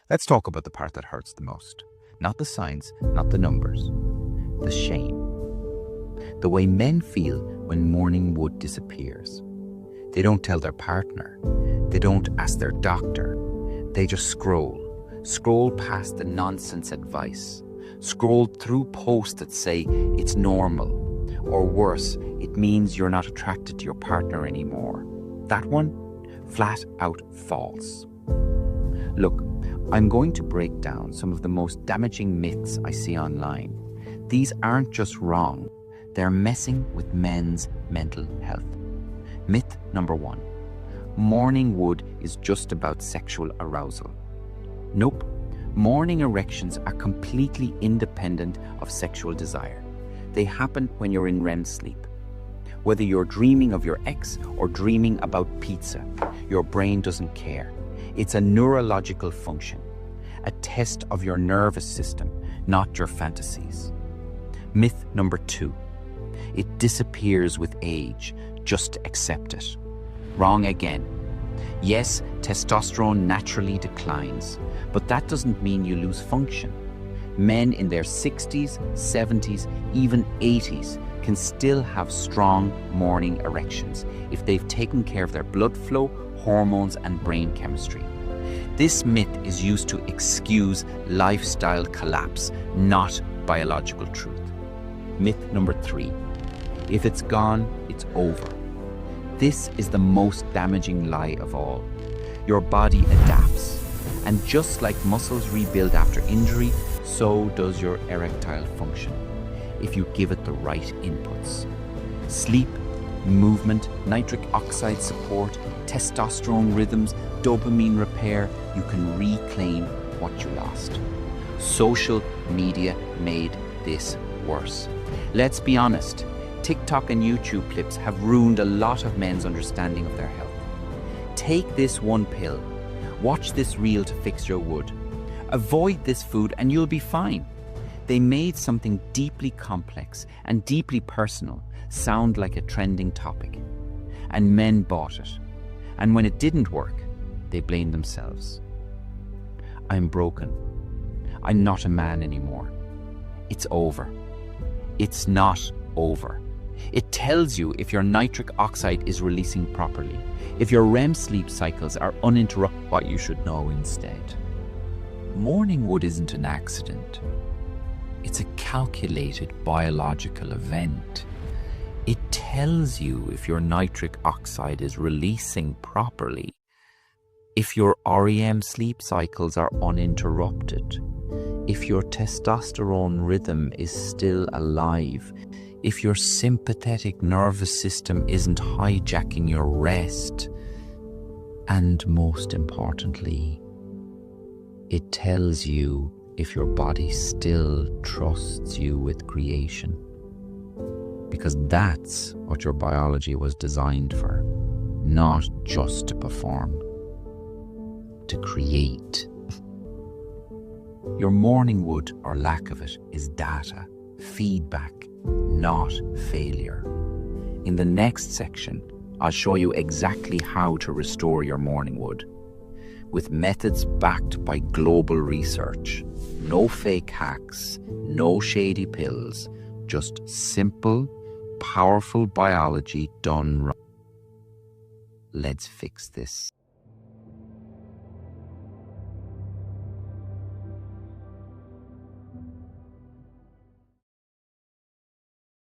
Let's talk about the part that hurts the most. Not the science, not the numbers. The shame. The way men feel when morning wood disappears. They don't tell their partner. They don't ask their doctor. They just scroll past the nonsense advice. Scroll through posts that say it's normal. Or worse, it means you're not attracted to your partner anymore. That one, flat out false. Look, I'm going to break down some of the most damaging myths I see online. These aren't just wrong, they're messing with men's mental health. Myth number 1. Morning wood is just about sexual arousal. Nope. Morning erections are completely independent of sexual desire. They happen when you're in REM sleep. Whether you're dreaming of your ex or dreaming about pizza, your brain doesn't care. It's a neurological function, a test of your nervous system, not your fantasies. Myth number 2. It disappears with age. Just accept it. Wrong again. Yes, testosterone naturally declines, but that doesn't mean you lose function. Men in their 60s, 70s, even 80s can still have strong morning erections if they've taken care of their blood flow, hormones, and brain chemistry. This myth is used to excuse lifestyle collapse, not biological truth. Myth number 3. If it's gone, it's over. This is the most damaging lie of all. Your body adapts, and just like muscles rebuild after injury, so does your erectile function, if you give it the right inputs. Sleep, movement, nitric oxide support, testosterone rhythms, dopamine repair, you can reclaim what you lost. Social media made this worse. Let's be honest, TikTok and YouTube clips have ruined a lot of men's understanding of their health. Take this one pill. Watch this reel to fix your wood. Avoid this food and you'll be fine. They made something deeply complex and deeply personal sound like a trending topic. And men bought it. And when it didn't work, they blamed themselves. I'm broken. I'm not a man anymore. It's over. It's not over. It tells you if your nitric oxide is releasing properly, if your REM sleep cycles are uninterrupted. What you should know instead. Morning wood isn't an accident. It's a calculated biological event. It tells you if your nitric oxide is releasing properly, if your REM sleep cycles are uninterrupted, if your testosterone rhythm is still alive, if your sympathetic nervous system isn't hijacking your rest, and most importantly, it tells you if your body still trusts you with creation. Because that's what your biology was designed for, not just to perform, to create. Your morning wood or lack of it is data, feedback, not failure. In the next section, I'll show you exactly how to restore your morning wood, with methods backed by global research. No fake hacks, no shady pills, just simple, powerful biology done right. Let's fix this.